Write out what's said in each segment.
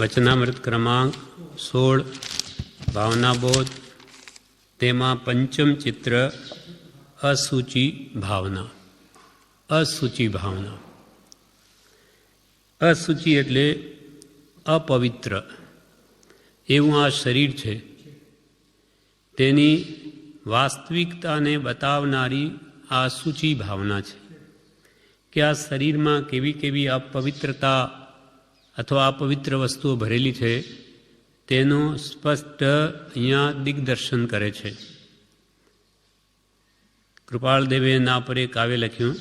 વચનામૃત ક્રમાંક 16 ભાવનાબોધ. તેમાં પંચમ ચિત્ર અસુચિ ભાવના. અસુચિ ભાવના. અસુચિ એટલે અપવિત્ર એવું આ શરીર છે. તેની વાસ્તવિકતાને બતાવનારી આ સૂચિ ભાવના છે કે આ શરીરમાં કેવી કેવી અપવિત્રતા અથવા અપવિત્ર વસ્તુઓ ભરેલી છે તેનું સ્પષ્ટ અહીંયા દિગ્દર્શન કરે છે. કૃપાળદેવે ના પર એક કાવ્ય લખ્યું: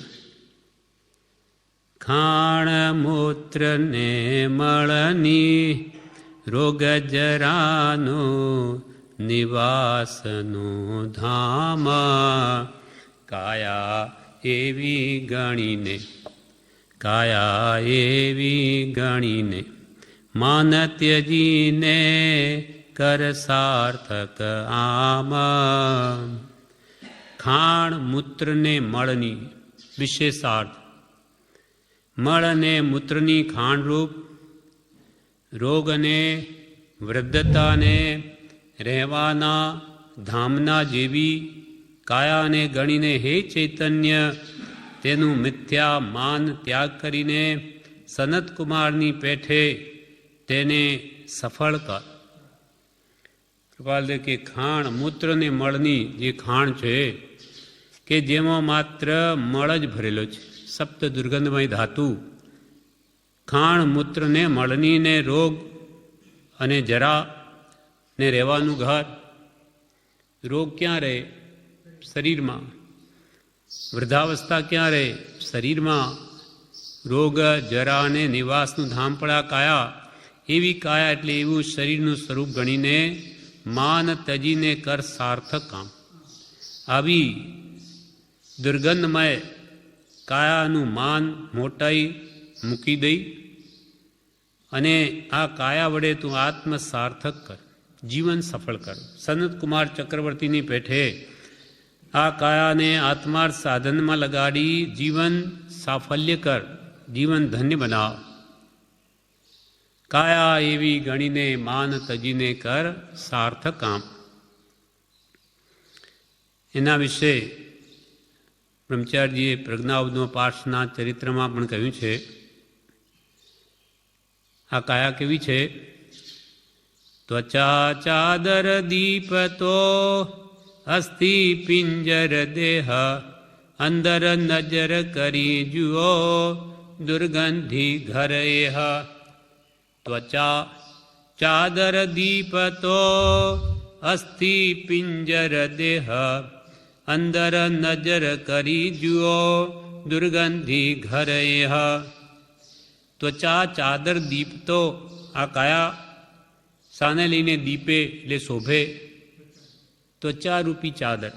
ખાણ મૂત્ર ને મળની રોગ જરાનો નિવાસનો ધામ, કાયા એવી ગણીને માન ત્યજીને કર સાર્થક આમ. ખાણ મૂત્રને મળની વિશેષાર્થ. મળ અને મૂત્રની ખાંડરૂપ રોગ અને વૃદ્ધતાને રહેવાના ધામના જેવી કાયાને ગણીને હે ચૈતન્ય તેનું મિથ્યા માન ત્યાગ કરીને સનતકુમારની પેઠે તેને સફળ કર. કૃપાલદેવ કે ખાણ મૂત્ર ને મળની જે ખાણ છે કે જેમાં માત્ર મળ જ ભરેલો છે, સપ્ત દુર્ગંધમય ધાતુ. ખાણ મૂત્ર ને મળની ને રોગ અને જરા ને રહેવાનું ઘર. રોગ ક્યાં રહે? શરીરમાં. વૃદ્ધાવસ્થા ક્યાં રહે? શરીરમાં. રોગ જરા અને નિવાસનું ધામ પડા કાયા. એવી કાયા એટલે એવું શરીરનું સ્વરૂપ ગણીને માન તજીને કર સાર્થક કામ. આવી દુર્ગંધમય કાયાનું માન મોટાઈ મૂકી દઈ અને આ કાયા વડે તું આત્મ સાર્થક કર, જીવન સફળ કર. સનતકુમાર ચક્રવર્તીની પેઠે આ કાયાને આત્માર્થ સાધનમાં લગાડી જીવન સાફલ્ય કર, જીવન ધન્ય બનાવ. કાયા એવી ગણીને માન તજીને કર સાર્થક કામ. એના વિશે બ્રહ્મચારીજીએ પ્રજ્ઞાવધનો પાઠના ચરિત્રમાં પણ કહ્યું છે. આ કાયા કેવી છે? ત્વચા ચાદર દીપતો અસ્થિ પિંજર દેહ, અંદર નજર કરી જુઓ દુર્ગંધી ઘર એહ. ત્વચા ચાદર દીપતો અસ્થિ પિંજર દેહ, અંદર નજર કરી જુઓ દુર્ગંધી ઘર એહ. ત્વચા ચાદર દીપતો, આ કાયા સાને લઈને દીપે એટલે શોભે. ત્વચારૂપી ચાદર,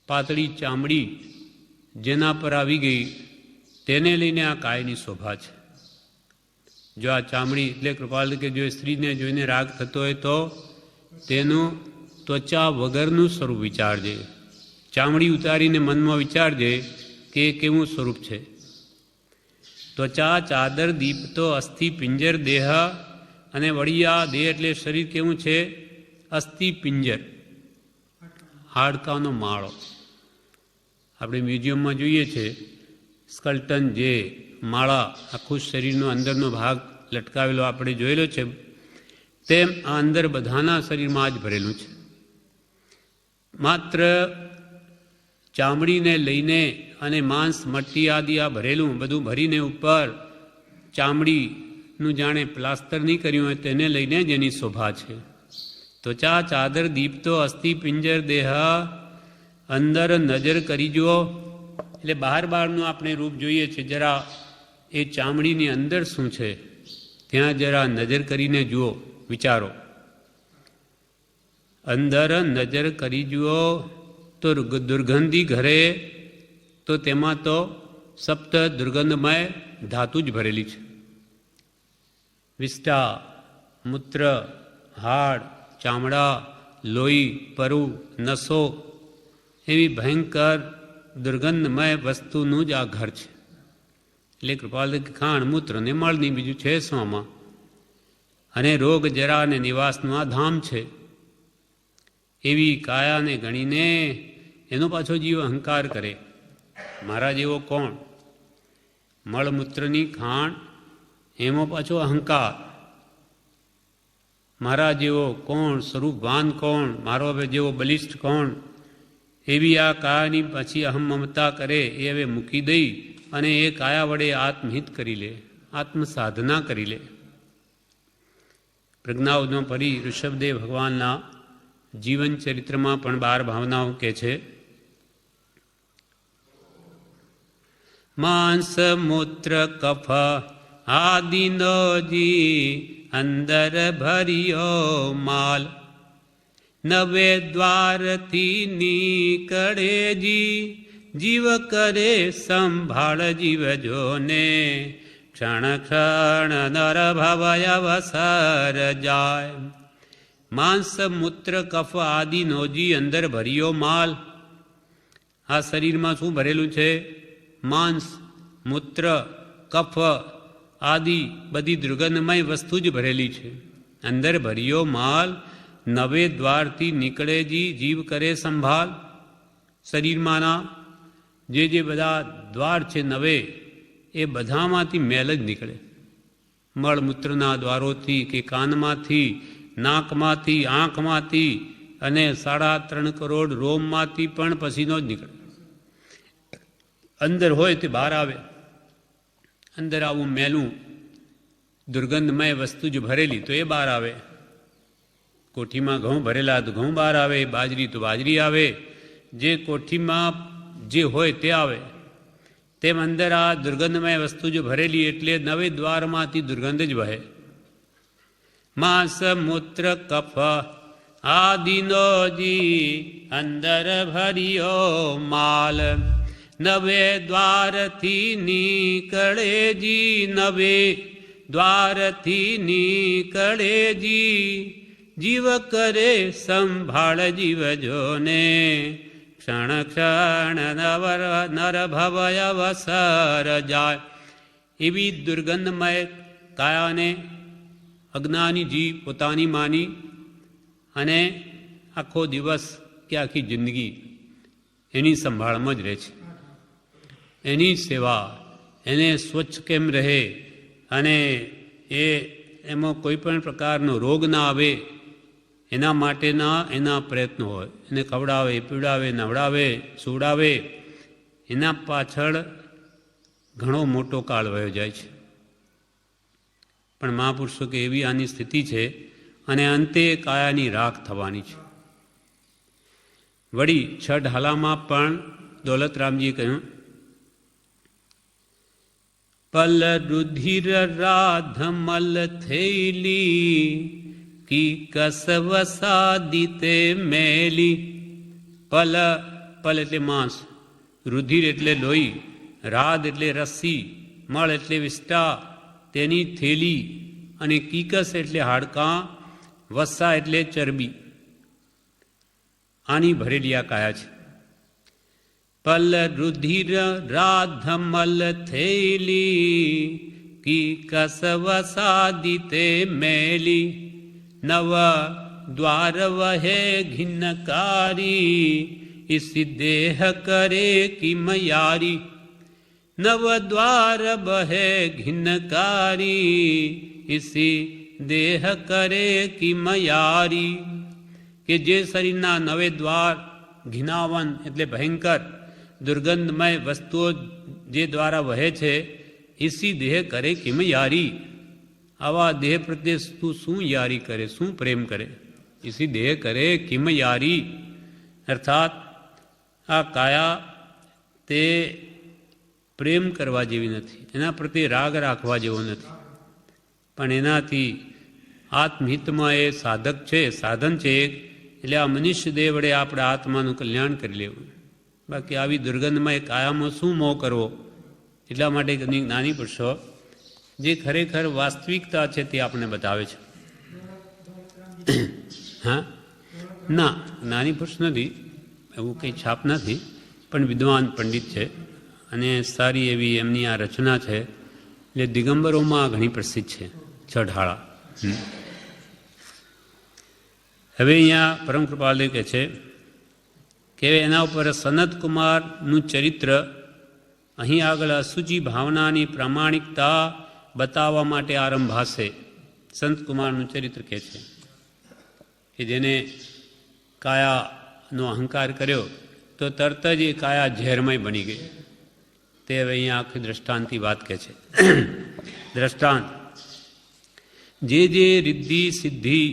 પાતળી ચામડી જેના પર આવી ગઈ તેને લઈને આ કાયની શોભા છે. જો આ ચામડી એટલે કૃપાલ કે જો સ્ત્રીને જોઈને રાગ થતો હોય તો તેનું ત્વચા વગરનું સ્વરૂપ વિચારજે. ચામડી ઉતારીને મનમાં વિચારજે કે કેવું સ્વરૂપ છે. ત્વચા ચાદર દીપતો અસ્થિ પિંજર દેહ, અને વળિયા દેહ એટલે શરીર કેવું છે? અસ્થિ પિંજર, હાડકાનો માળો. આપણે મ્યુઝિયમમાં જોઈએ છે સ્કલ્ટન જે માળા આખું શરીરનો અંદરનો ભાગ લટકાવેલો આપણે જોયેલો છે, તેમ આ અંદર બધાના શરીરમાં જ ભરેલું છે. માત્ર ચામડીને લઈને અને માંસ મટ્ટી આદિ આ ભરેલું બધું ભરીને ઉપર ચામડીનું જાણે પ્લાસ્ટર નહીં કર્યું હોય તેને લઈને જ એની શોભા છે. ત્વચા ચાદર દીપતો અસ્થિ પિંજર દેહ, અંદર નજર કરી જુઓ એટલે બહારનું આપણે રૂપ જોઈએ છે, જરા એ ચામડીની અંદર શું છે ત્યાં જરા નજર કરીને જુઓ, વિચારો. અંદર નજર કરી જુઓ તો દુર્ગંધી ઘરે, તો તેમાં તો સપ્ત દુર્ગંધમય ધાતુ જ ભરેલી છે. વિષ્ટા, મૂત્ર, હાડ, ચામડા, લોહી, પરુ, નસો એવી ભયંકર દુર્ગંધમય વસ્તુનું જ આ ઘર છે. એટલે કૃપાલ ખાણ મૂત્ર ને મળની બીજું છે શું આમાં? અને રોગ જરા અને નિવાસનું આ ધામ છે. એવી કાયાને ગણીને એનો પાછો જીવ અહંકાર કરે. મારા જેવો કોણ? મળમૂત્રની ખાણ એમાં પાછો અહંકાર. મારા જેવો કોણ? સ્વરૂપવાન કોણ? મારો હવે જેવો બલિષ્ઠ કોણ? એવી આ કાયાની પછી અહમ મમતા કરે એ હવે મૂકી દઈ અને એ કાયા વડે આત્મહિત કરી લે, આત્મસાધના કરી લે. પ્રજ્ઞાવધમાં ફરી ઋષભદેવ ભગવાનના જીવન ચરિત્રમાં પણ 12 ભાવનાઓ કહે છે. માંસ મૂત્ર કફ આદિનો જી અંદર ભર્યો માલ, નવે દ્વારથી નીકળે જી જીવ કરે સંભાળ જીવજોને, ક્ષણ ક્ષણ નર ભવય અવસર જાય. માંસ મૂત્ર કફ આદિનો જી અંદર ભર્યો માલ. આ શરીરમાં શું ભરેલું છે? માંસ, મૂત્ર, કફ આદિ બધી દુર્ગંધમય વસ્તુ જ ભરેલી છે. અંદર ભર્યો માલ, નવે દ્વારથી નીકળે જી જીવ કરે સંભાળ. શરીરમાંના જે બધા દ્વાર છે નવે, એ બધામાંથી મેલ જ નીકળે. મળમૂત્રના દ્વારોથી કે કાનમાંથી, નાકમાંથી, આંખમાંથી અને 3.5 કરોડ રોમમાંથી પણ પસીનો જ નીકળે. અંદર હોય તે બહાર આવે. અંદર આવું મેલું દુર્ગંધમય વસ્તુ જ ભરેલી તો એ બહાર આવે. કોઠીમાં ઘઉં ભરેલા તો ઘઉં બહાર આવે, બાજરી તો બાજરી આવે. જે કોઠીમાં જે હોય તે આવે. તેમ અંદર આ દુર્ગંધમય વસ્તુ જો ભરેલી એટલે નવે દ્વારમાંથી દુર્ગંધ જ વહે. માંસ મૂત્ર કફ આદિનો જી અંદર ભર્યો માલ, નવે દ્વારથી નીકળે જી નવે દ્વારથી નીકળે જી જીવ કરે સંભાળ જીવજોને, ક્ષણ ક્ષણ નર ભવય અવસર જાય. એવી દુર્ગંધમય કાયાને અજ્ઞાની જીવ પોતાની માની અને આખો દિવસ કે આખી જિંદગી એની સંભાળમાં જ રહે છે. એની સેવા, એને સ્વચ્છ કેમ રહે અને એમાં કોઈ પણ પ્રકારનો રોગ ના આવે એના માટેના એના પ્રયત્નો હોય. એને ખવડાવે, પીવડાવે, નવડાવે, સુવડાવે, એના પાછળ ઘણો મોટો કાળ વયો જાય છે. પણ મહાપુરુષો કે એવી આની સ્થિતિ છે અને અંતે કાયાની રાખ થવાની છે. વળી 6 ઢાલામાં પણ દોલતરામજીએ કહ્યું, પલ રુધિર રાધમલ થેલી કી કસવસાદિતે મેલી. પલ, પલ એટલે માંસ, રુધિર એટલે લોહી, રાધ એટલે રસ્સી, મળ એટલે વિષ્ટા તેની થેલી અને કીકસ એટલે હાડકાં, વસ્સા એટલે ચરબી. આની ભરેલી આ કાયા છે. પલ રુધિર રાધમલ થેલી કી કસવસાદિતે મેલી, નવ દ્વાર વહે ઘિન્નકારી ઇસી દેહ કરે કિમયારી. નવ દ્વાર બહે ઘિન્નકારી ઇસી દેહ કરે કિમયારી. કે જે શરીરના નવે દ્વાર ઘિનાવન એટલે ભયંકર દુર્ગંધમય વસ્તુઓ જે દ્વારા વહે છે, ઇસી દેહ કરે કિમ યારી. આવા દેહ પ્રત્યે તું શું યારી કરે, શું પ્રેમ કરે? ઇસી દેહ કરે કિમ યારી. અર્થાત આ કાયા તે પ્રેમ કરવા જેવી નથી, એના પ્રત્યે રાગ રાખવા જેવો નથી. પણ એનાથી આત્મહિતમાં એ સાધક છે, સાધન છે. એટલે આ મનુષ્ય દેહ વડે આપણે આત્માનું કલ્યાણ કરી લેવું. બાકી આવી દુર્ગંધમય કાયામાં શું મોહ કરવો? એટલા માટે જ્ઞાની પુરુષો જે ખરેખર વાસ્તવિકતા છે તે આપણને બતાવે છે. હા, ના, જ્ઞાની પુરુષ નથી, એવું કંઈ છાપ નથી, પણ વિદ્વાન પંડિત છે અને સારી એવી એમની આ રચના છે. એટલે દિગંબરોમાં ઘણી પ્રસિદ્ધ છે 6 ઢાળા. હવે અહીંયા પરમ કૃપાલદેવ કહે છે કે એના ઉપર સનત કુમારનું ચરિત્ર અહીં આગળ અસુચિ ભાવનાની પ્રામાણિકતા બતાવવા માટે આરંભાશે. સંત કુમારનું ચરિત્ર કહે છે કે જેને કાયાનો અહંકાર કર્યો તો તરત જ એ કાયા ઝેરમય બની ગઈ. તે હવે અહીંયા આખી દ્રષ્ટાંતની વાત કહે છે. દ્રષ્ટાંત: જે રિદ્ધિ સિદ્ધિ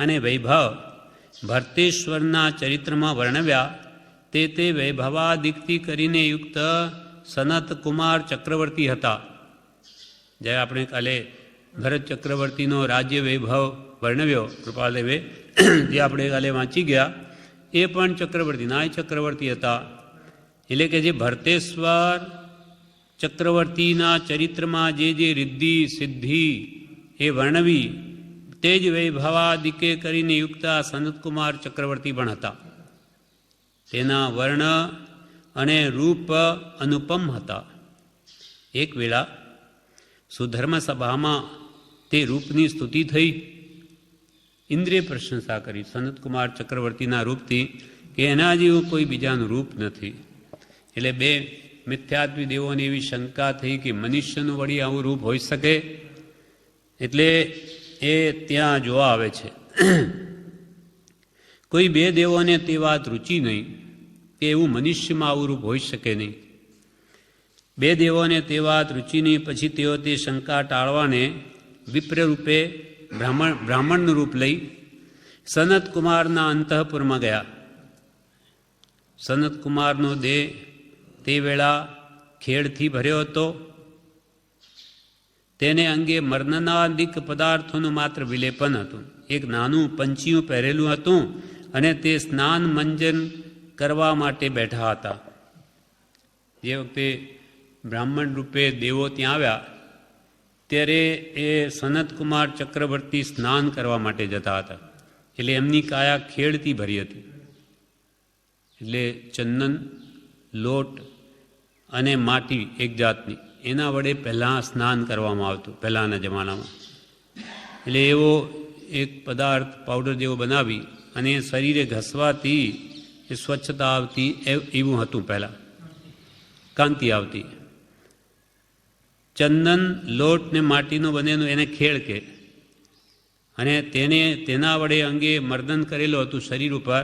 અને વૈભવ ભરતેશ્વરના ચરિત્રમાં વર્ણવ્યા તે વૈભવાદિક્તિ કરીને યુક્ત સનત કુમાર ચક્રવર્તી હતા. જ્યારે આપણે કાલે ભરત ચક્રવર્તીનો રાજ્ય વૈભવ વર્ણવ્યો કૃપાલદેવે, જે આપણે કાલે વાંચી ગયા, એ પણ ચક્રવર્તીના ચક્રવર્તી હતા. એટલે કે જે ભરતેશ્વર ચક્રવર્તીના ચરિત્રમાં જે રિદ્ધિ સિદ્ધિ એ વર્ણવી તે જ વૈભવાદિકે કરીને યુક્ત સનતકુમાર ચક્રવર્તી પણ હતા. તેના વર્ણ અને રૂપ અનુપમ હતા. એક વેળા સુધર્મ સભામાં તે રૂપની સ્તુતિ થઈ. ઇન્દ્રિય પ્રશંસા કરી સનતકુમાર ચક્રવર્તીના રૂપથી કે એના જેવું કોઈ બીજાનું રૂપ નથી. એટલે બે મિથ્યાત્વી દેવોને એવી શંકા થઈ કે મનુષ્યનું વળી આવું રૂપ હોઈ શકે. એટલે એ ત્યાં જોવા આવે છે. કોઈ બે દેવોને તે વાત રૂચી નહીં કે એવું મનુષ્યમાં આવું રૂપ હોઈ શકે નહીં. બે દેવોને તે વાત રૂચી નહીં. પછી તેઓ તે શંકા ટાળવાને વિપ્ર રૂપે બ્રાહ્મણનું રૂપ લઈ સનતકુમારના અંતઃપુરમાં ગયા. સનતકુમારનો દેહ તે વેળા ખેડથી ભર્યો હતો. તેને અંગે મર્દનાદિક પદાર્થોનું માત્ર વિલેપન હતું. એક નાનું પંચિયું પહેરેલું હતું અને તે સ્નાન મંજન કરવા માટે બેઠા હતા. જે વખતે બ્રાહ્મણ રૂપે દેવો ત્યાં આવ્યા ત્યારે એ સનતકુમાર ચક્રવર્તી સ્નાન કરવા માટે જતા હતા. એટલે એમની કાયા ખેડથી ભરી હતી. એટલે ચંદન, લોટ અને માટી એક જાતની, એના વડે પહેલાં સ્નાન કરવામાં આવતું પહેલાંના જમાનામાં. એટલે એવો એક પદાર્થ પાવડર જેવો બનાવી અને શરીરે ઘસવાથી એ સ્વચ્છતા આવતી એવું હતું. પહેલાં કાંતિ આવતી. ચંદન, લોટ ને માટીનું બનેલું એને ખેડ કે, અને તેના વડે અંગે મર્દન કરેલું હતું શરીર ઉપર.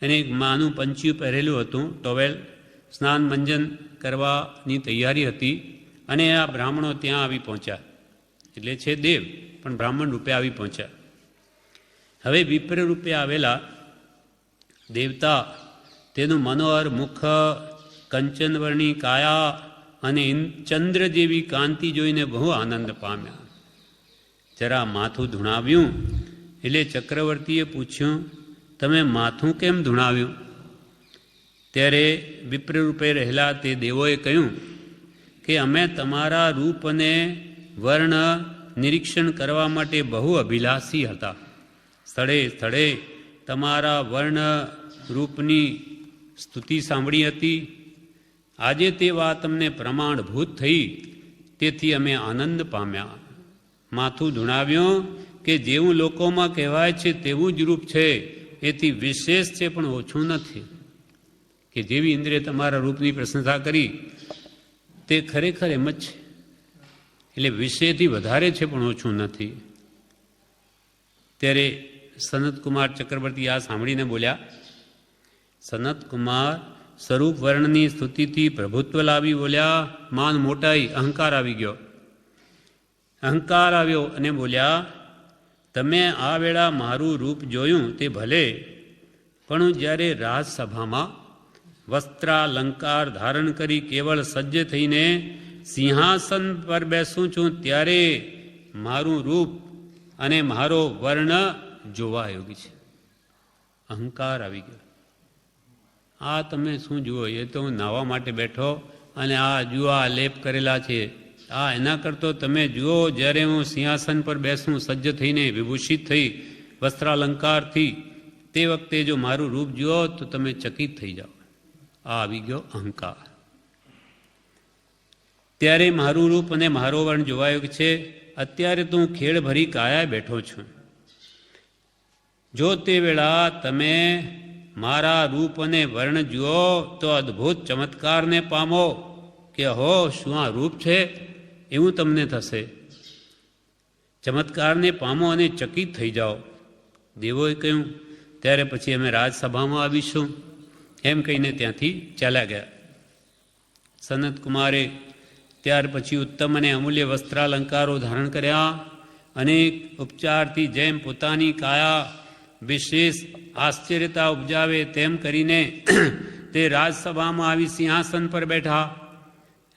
એને એક માનું પંચિયું પહેરેલું હતું, ટોવેલ. સ્નાન મંજન કરવાની તૈયારી હતી. અને આ બ્રાહ્મણો ત્યાં આવી પહોંચ્યા. એટલે છે દેવ, પણ બ્રાહ્મણ રૂપે આવી પહોંચ્યા. હવે વિપ્ર રૂપે આવેલા દેવતા તેનું મનોહર મુખ, કંચનવર્ણી કાયા અને ચંદ્ર જેવી કાંતિ જોઈને બહુ આનંદ પામ્યા. જરા માથું ધૂણાવ્યું. એટલે ચક્રવર્તીએ પૂછ્યું, તમે માથું કેમ ધૂણાવ્યું? ત્યારે વિપ્ર રૂપે રહેલા તે દેવોએ કહ્યું કે અમે તમારા રૂપ અને વર્ણ નિરીક્ષણ કરવા માટે બહુ અભિલાષી હતા. સ્થળે સ્થળે તમારા વર્ણ રૂપની સ્તુતિ સાંભળી હતી. આજે તે વાત અમને પ્રમાણભૂત થઈ, તેથી અમે આનંદ પામ્યા. માથું ધૂણાવ્યું કે જેવું લોકોમાં કહેવાય છે તેવું જ રૂપ છે, એથી વિશેષ છે પણ ઓછું નથી. કે જેવી ઇન્દ્રિય તમારા રૂપની પ્રશંસા કરી તે ખરેખર એમ જ છે. એટલે વિષયથી વધારે છે પણ ઓછું નથી. ત્યારે સનતકુમાર ચક્રવર્તી આ સાંભળીને બોલ્યા, સનતકુમાર સ્વરૂપ વર્ણની સ્તુતિથી પ્રભુત્વ લાવી બોલ્યા, માન મોટાઈ, અહંકાર આવી ગયો. અહંકાર આવ્યો અને બોલ્યા, તમે આ વેળા મારું રૂપ જોયું તે ભલે, પણ જ્યારે રાજસભામાં વસ્ત્રાલંકાર ધારણ કરી કેવળ સજ્જ થઈને સિંહાસન પર બેસું છું ત્યારે મારું રૂપ અને મારો વર્ણ જોવા યોગ્ય છે. અહંકાર આવી ગયો. આ તમે શું જુઓ? એ તો હું નાહવા માટે બેઠો અને આ જુઓ આ લેપ કરેલા છે. આ એના કરતો તમે જુઓ જ્યારે હું સિંહાસન પર બેસું સજ્જ થઈને વિભૂષિત થઈ વસ્ત્રાલંકારથી, તે વખતે જો મારું રૂપ જુઓ તો તમે ચકિત થઈ જાઓ. આ આવી ગયો અહંકાર. ત્યારે મારું રૂપ અને મારો વર્ણ જોવાયો છે. અત્યારે તો હું ખેડ ભરી કાયા બેઠો છું. જો તે વેળા તમે મારા રૂપ અને વર્ણ જુઓ તો અદ્ભુત ચમત્કારને પામો કે હો શું આ રૂપ છે એવું તમને થશે. ચમત્કારને પામો અને ચકિત થઈ જાઓ. દેવોએ કહ્યું ત્યારે પછી અમે રાજસભામાં આવીશું એમ કહીને ત્યાંથી ચાલ્યા ગયા. સનતકુમારે ત્યાર પછી ઉત્તમ અને અમૂલ્ય વસ્ત્રાલંકારો ધારણ કર્યા. અનેક ઉપચારથી જેમ પોતાની કાયા વિશેષ આશ્ચર્યતા ઉપજાવે તેમ કરીને તે રાજસભામાં આવી સિંહાસન પર બેઠા.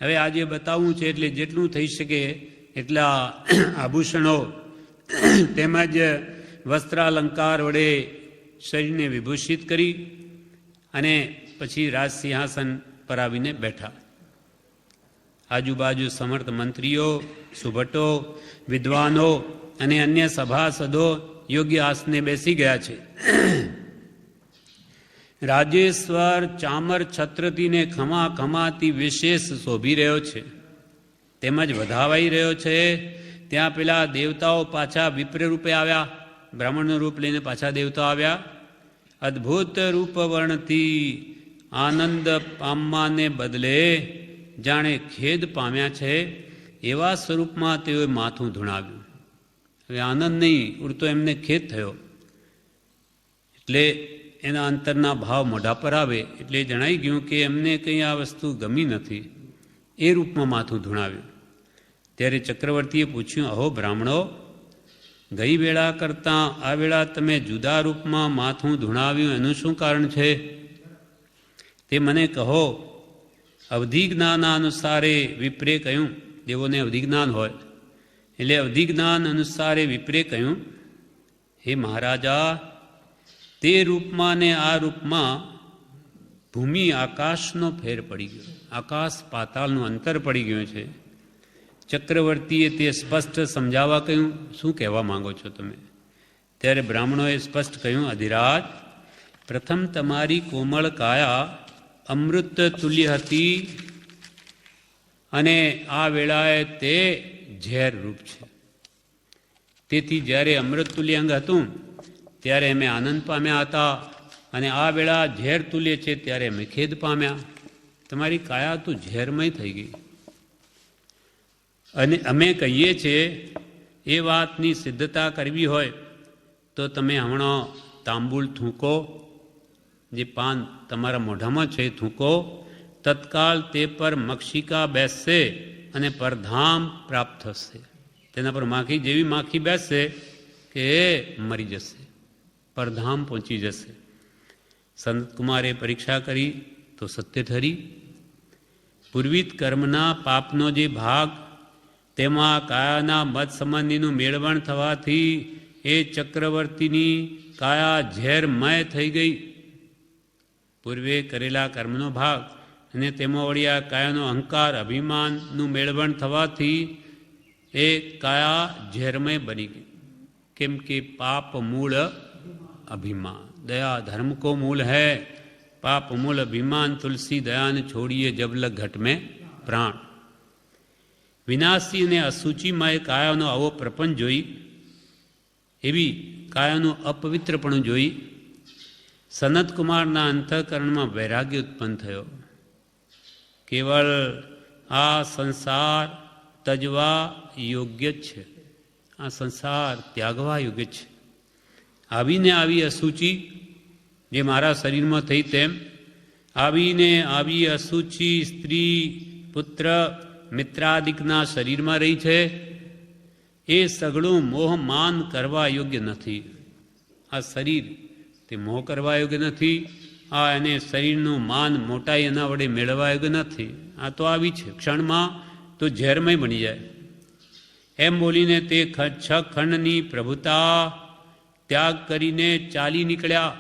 હવે આજે બતાવવું છે એટલે જેટલું થઈ શકે એટલા આભૂષણો તેમજ વસ્ત્રાલંકાર વડે શરીરને વિભૂષિત કરી અને પછી રાજસિંહાસન પર આવીને બેઠા. આજુબાજુ સમર્થ મંત્રીઓ, સુભટો, વિદ્વાનો અને અન્ય સભાસદો યોગ્ય આસને બેસી ગયા છે. રાજેશ્વર ચામર છત્રતીને ખમા ખમાતી વિશેષ શોભી રહ્યો છે તેમજ વધાવાઈ રહ્યો છે. ત્યાં પેલા દેવતાઓ પાછા વિપ્ર રૂપે આવ્યા, બ્રાહ્મણનું રૂપ લઈને પાછા દેવતાઓ આવ્યા. અદ્ભુત રૂપ વર્ણથી આનંદ પામવાને બદલે જાણે ખેદ પામ્યા છે એવા સ્વરૂપમાં તેઓએ માથું ધૂણાવ્યું. હવે આનંદ નહીં ઉડતો એમને ખેદ થયો એટલે એના અંતરના ભાવ મોઢા પર આવે એટલે જણાઈ ગયું કે એમને કંઈ આ વસ્તુ ગમી નથી. એ રૂપમાં માથું ધૂણાવ્યું. ત્યારે ચક્રવર્તીએ પૂછ્યું, અહો બ્રાહ્મણો, ગઈ વેળા કરતાં આ વેળા તમે જુદા રૂપમાં માથું ધૂણાવ્યું એનું શું કારણ છે તે મને કહો. અવધિ જ્ઞાના અનુસારે વિપ્રે કહ્યું, દેવોને અવધિ જ્ઞાન હોય એટલે અવધિ જ્ઞાન અનુસારે વિપ્રે કહ્યું, હે મહારાજા, તે રૂપમાં ને આ રૂપમાં ભૂમિ આકાશનો ફેર પડી ગયો, આકાશ પાતાળનું અંતર પડી ગયું છે. ચક્રવર્તીએ તે સ્પષ્ટ સમજાવવા કહ્યું, શું કહેવા માંગો છો તમે? ત્યારે બ્રાહ્મણોએ સ્પષ્ટ કહ્યું, અધિરાજ, પ્રથમ તમારી કોમળ કાયા અમૃત તુલ્ય હતી અને આ વેળાએ તે ઝેર રૂપ છે. તેથી જ્યારે અમૃત તુલ્ય અંગ હતું ત્યારે અમે આનંદ પામ્યા હતા અને આ વેળા ઝેર તુલ્ય છે ત્યારે અમે ખેદ પામ્યા. તમારી કાયા તો ઝેરમય થઈ ગઈ. અને અમે કહીએ છીએ એ વાતની સિદ્ધતા કરવી હોય તો તમે હમણાં તાંબુલ થૂંકો, જે પાન તમારા મોઢામાં છે એ થૂંકો, તત્કાલ તે પર મક્ષિકા બેસશે અને પરધામ પ્રાપ્ત થશે. તેના પર માખી જેવી માખી બેસશે કે એ મરી જશે, પરધામ પહોંચી જશે. સંતકુમારે પરીક્ષા કરી તો સત્ય ઠરી. પૂર્વિત કર્મના પાપનો જે ભાગ તેમાં કાયાના મત સંબંધીનું મેળવણ થવાથી એ ચક્રવર્તીની કાયા ઝેરમય થઈ ગઈ. પૂર્વે કરેલા કર્મનો ભાગ અને તેમાં વળી આ કાયાનો અહંકાર અભિમાનનું મેળવણ થવાથી એ કાયા ઝેરમય બની ગઈ. કેમ કે પાપ મૂળ અભિમાન, दया धर्म को मूल है, पाप मूल अभिमान, तुलसी दयान छोड़िए जब लग घट में प्राण. વિનાશી અને અસુચિમય કાયાનો આવો પ્રપંચ જોઈ, એવી કાયાનું અપવિત્રપણું જોઈ સનતકુમારના અંતઃકરણમાં વૈરાગ્ય ઉત્પન્ન થયો. કેવળ આ સંસાર તજવા યોગ્ય જ છે, આ સંસાર ત્યાગવા યોગ્ય છે. આવીને આવી અસુચિ જે મારા શરીરમાં થઈ તેમ આવીને આવી અસુચિ સ્ત્રી, પુત્ર, મિત્રાદિકના શરીરમાં રહી છે. એ સઘળું મોહ માન કરવા યોગ્ય નથી. આ શરીર તે મોહ કરવા યોગ્ય નથી. આ એને શરીરનું માન મોટાઈ એના વડે મેળવવા યોગ્ય નથી. આ તો આવી છે, ક્ષણમાં તો ઝેરમય બની જાય. એમ બોલીને તે 6 ખંડની પ્રભુતા ત્યાગ કરીને ચાલી નીકળ્યા.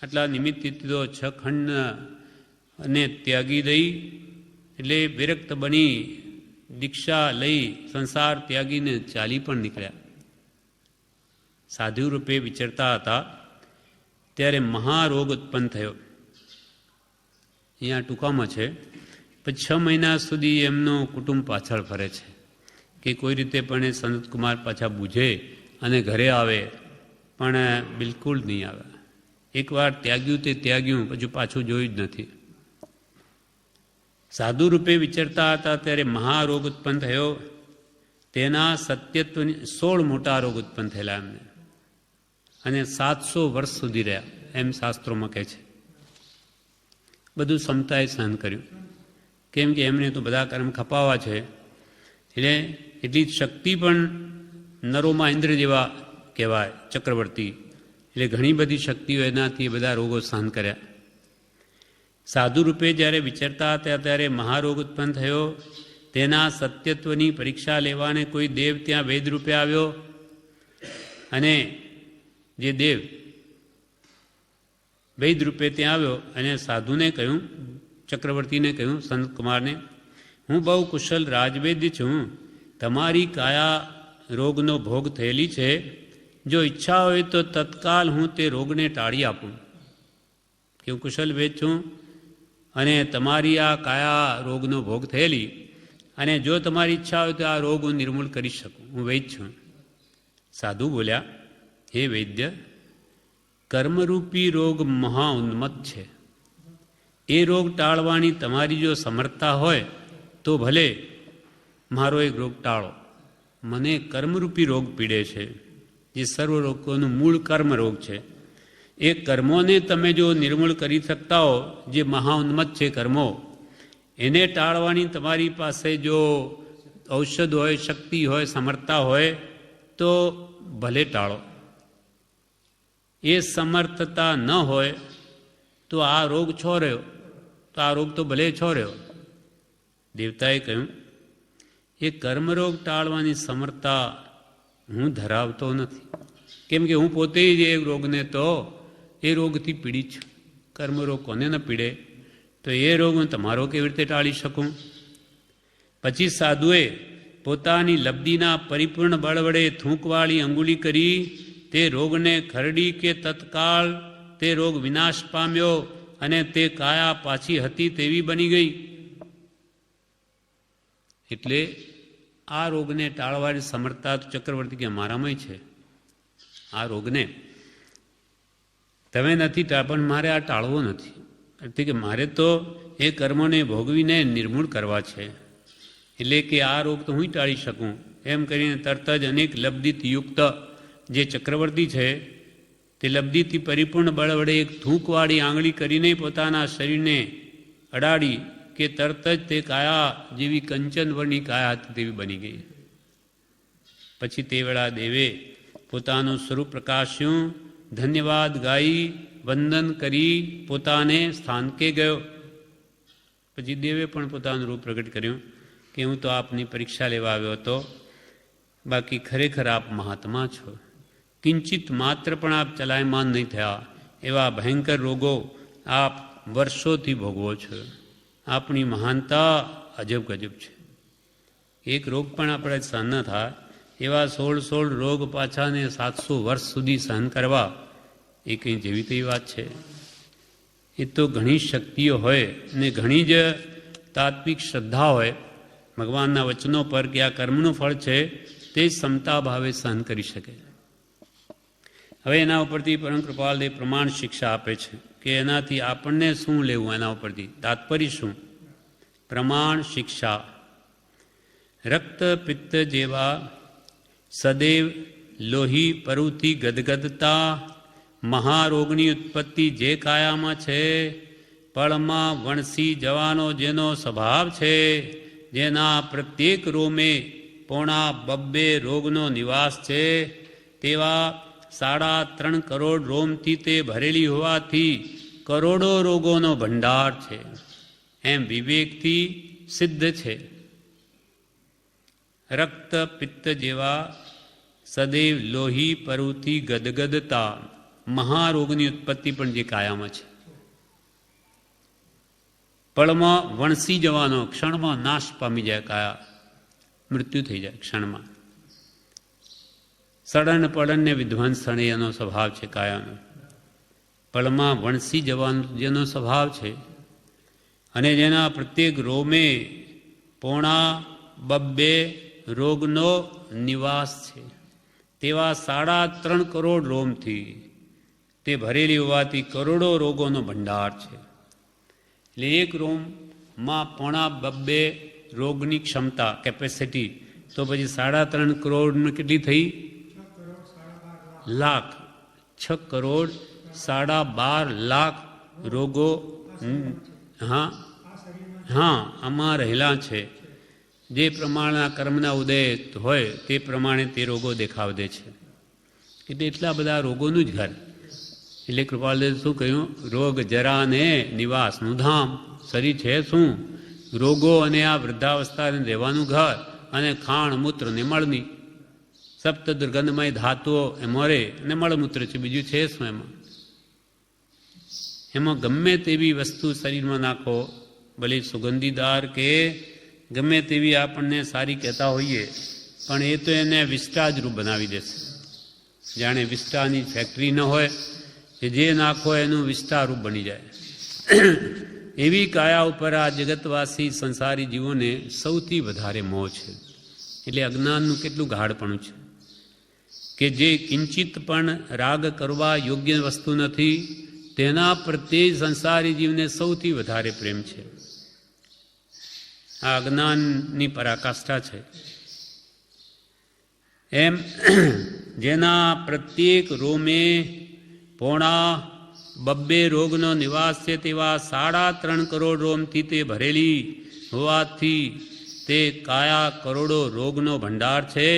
આટલા નિમિત્તથી તો 6 ખંડને ત્યાગી દઈ એટલે વિરક્ત બની દીક્ષા લઈ સંસાર ત્યાગીને ચાલી પણ નીકળ્યા. સાધુ રૂપે વિચરતા હતા ત્યારે મહારોગ ઉત્પન્ન થયો. અહીંયા ટૂંકામાં છે. પછી 6 મહિના સુધી એમનું કુટુંબ પાછળ ફરે છે કે કોઈ રીતે પણ એ સનતકુમાર પાછા બૂઝે અને ઘરે આવે. પણ બિલકુલ નહીં આવે. એકવાર ત્યાગ્યું તે ત્યાગ્યું, પછી પાછું જોયું જ નથી. સાધુ રૂપે વિચરતા હતા ત્યારે મહારોગ ઉત્પન્ન થયો. તેના સત્યત્વની 16 મોટા રોગ ઉત્પન્ન થયેલા એમને, અને 700 વર્ષ સુધી રહ્યા, એમ શાસ્ત્રોમાં કહે છે. બધું ક્ષમતાએ સહન કર્યું, કેમ કે એમને તો બધા કર્મ ખપાવા છે. એટલે એટલી શક્તિ પણ નરોમાં ઇન્દ્ર જેવા કહેવાય, ચક્રવર્તી. એટલે ઘણી બધી શક્તિઓ એનાથી બધા રોગો સહન કર્યા. સાધુ રૂપે જ્યારે વિચરતા હતા ત્યારે મહારોગ ઉત્પન્ન થયો. તેના સત્યત્વની પરીક્ષા લેવાને કોઈ દેવ ત્યાં વેદ રૂપે આવ્યો, અને જે દેવ વૈદ રૂપે ત્યાં આવ્યો અને સાધુને કહ્યું, ચક્રવર્તીને કહ્યું, સંતકુમારને, હું બહુ કુશલ રાજવૈદ્ય છું, તમારી કાયા રોગનો ભોગ થયેલી છે. જો ઈચ્છા હોય તો તત્કાલ હું તે રોગને ટાળી આપું, કે હું કુશલ વૈદ છું અને તમારી આ કાયા રોગનો ભોગ થયેલી, અને જો તમારી ઈચ્છા હોય તો આ રોગ હું નિર્મૂળ કરી શકું, હું વૈદ છું. સાધુ બોલ્યા, હે વૈદ્ય, કર્મરૂપી રોગ મહા ઉન્મત્ત છે. એ રોગ ટાળવાની તમારી જો સમર્થતા હોય તો ભલે મારો એક રોગ ટાળો. મને કર્મરૂપી રોગ પીડે છે, જે સર્વ રોગોનું મૂળ કર્મ રોગ છે. એ કર્મોને તમે જો નિર્મૂળ કરી શકતા હો, જે મહા ઉન્મત્ત છે કર્મો, એને ટાળવાની તમારી પાસે જો ઔષધ હોય, શક્તિ હોય, સમર્થતા હોય તો ભલે ટાળો. એ સમર્થતા ન હોય તો આ રોગ છો રહ્યો, તો આ રોગ તો ભલે છો રહ્યો. દેવતાએ કહ્યું, એ કર્મરોગ ટાળવાની સમર્થતા હું ધરાવતો નથી, કેમ કે હું પોતે જ એ રોગને તો એ રોગથી પીડિત છું. કર્મરોગ કોને ન પીડે, તો એ રોગ હું તમારો કેવી રીતે ટાળી શકું? પછી સાધુએ પોતાની લબ્ધિના પરિપૂર્ણ બળ વડે થૂંકવાળી અંગુલી કરી તે રોગને ખરડી કે તત્કાળ તે રોગ વિનાશ પામ્યો, અને તે કાયા પાછી હતી તેવી બની ગઈ. એટલે આ રોગને ટાળવાની સમર્થતા તો ચક્રવર્તી કે મારામાં છે. આ રોગને તમે નથી પણ મારે આ ટાળવો નથી, એટલે કે મારે તો એ કર્મોને ભોગવીને નિર્મૂળ કરવા છે. એટલે કે આ રોગ તો હું ટાળી શકું. એમ કરીને તરત જ અનેક લબ્ધિથી યુક્ત જે ચક્રવર્તી છે તે લબ્ધિથી પરિપૂર્ણ બળ વડે એક થૂંકવાળી આંગળી કરીને પોતાના શરીરને અડાડી કે તરત જ તે કાયા જેવી કંચનવર્ણી કાયા હતી તેવી બની ગઈ. પછી તે વેળા દેવે પોતાનું સ્વરૂપ પ્રકાશ્યું, ધન્યવાદ ગાઈ વંદન કરી પોતાને સ્થાનકે ગયો. પછી દેવે પણ પોતાનું રૂપ પ્રગટ કર્યું કે હું તો આપની પરીક્ષા લેવા આવ્યો હતો, બાકી ખરેખર આપ મહાત્મા છો. કિંચિત માત્ર પણ આપ ચલાયમાન નહીં થયા, એવા ભયંકર રોગો આપ વર્ષોથી ભોગવો છો. આપણી મહાનતા અજબ ગજબ છે. એક રોગ પણ આપણે સહન ન થાય એવા 16 રોગ પાછાને 700 વર્ષ સુધી સહન કરવા, એ કંઈ જેવી તેવી વાત છે? એ તો ઘણી શક્તિઓ હોય અને ઘણી જ તાત્વિક શ્રદ્ધા હોય ભગવાનના વચનો પર કે આ કર્મનું ફળ છે, તે ક્ષમતા ભાવે સહન કરી શકે. હવે એના ઉપરથી પરમ કૃપાલદેવ પ્રમાણ શિક્ષા આપે છે કે એનાથી આપણને શું લેવું, એના ઉપરથી તાત્પર્ય શું? પ્રમાણ શિક્ષા. રક્ત પિત્ત જેવા સદૈવ લોહી પરુથી ગદગદતા મહારોગની ઉત્પત્તિ જે કાયામાં છે, પળમાં વણસી જવાનો જેનો સ્વભાવ છે, જેના પ્રત્યેક રોમે 2.5 રોગનો નિવાસ છે, તેવા 3.5 કરોડ રોમથી તે ભરેલી હોવાથી કરોડો રોગોનો ભંડાર છે, એમ વિવેકથી સિદ્ધ છે. રક્ત પિત્ત જેવા સદૈવ લોહી પરુથી ગદગદતા મહારોગની ઉત્પત્તિ પણ જે કાયામાં છે, પળમાં વણસી જવાનો, ક્ષણમાં નાશ પામી જાય કાયા, મૃત્યુ થઈ જાય ક્ષણમાં. સડન પડનને વિધ્વંસણે એનો સ્વભાવ છે કાયાનો. પળમાં વણસી જવાનો જેનો સ્વભાવ છે, અને જેના પ્રત્યેક રોમે 2.5 રોગનો નિવાસ છે, તેવા 3.5 કરોડ રોમથી તે ભરેલી હોવાથી કરોડો રોગોનો ભંડાર છે. એટલે એક રોમમાં 2.5 રોગની ક્ષમતા કેપેસિટી, તો પછી 3.5 કરોડ કેટલી થઈ? લાખ. 6 કરોડ 12.5 લાખ રોગો આમાં રહેલા છે. જે પ્રમાણના કર્મના ઉદય હોય તે પ્રમાણે તે રોગો દેખાવદે છે. એટલે એટલા બધા રોગોનું જ ઘર. એટલે કૃપાલદેવ શું કહ્યું? રોગ જરાને નિવાસનું ધામ. શરીર છે શું? રોગો અને આ વૃદ્ધાવસ્થાને રહેવાનું ઘર, અને ખાણ મૂત્ર ને મળની સપ્ત દુર્ગંધમય ધાતુઓ એ મરે અને મળમૂત્ર છે. બીજું છે શું એમાં? એમાં ગમે તેવી વસ્તુ શરીરમાં નાખો, ભલે સુગંધીદાર કે ગમે તેવી આપણને સારી કહેતા હોઈએ, પણ એ તો એને વિષ્ટા જ રૂપ બનાવી દેશે. જાણે વિષ્ટાની ફેક્ટરી ન હોય કે જે નાખો એનું વિષ્ટા રૂપ બની જાય. એવી કાયા ઉપર આ જગતવાસી સંસારી જીવોને સૌથી વધારે મોહ છે. એટલે અજ્ઞાનનું કેટલું ગાઢપણું છે કે જે કિંચિત પણ રાગ કરવા યોગ્ય વસ્તુ નથી, તેના પ્રત્યે સંસારી જીવને સૌથી વધારે પ્રેમ છે. આ અજ્ઞાનની પરાકાષ્ઠા છે. એમ જેના પ્રત્યેક રોમે 2.5 રોગનો નિવાસ છે, તેવા 3.5 કરોડ રોમથી તે ભરેલી હોવાથી તે કાયા કરોડો રોગનો ભંડાર છે,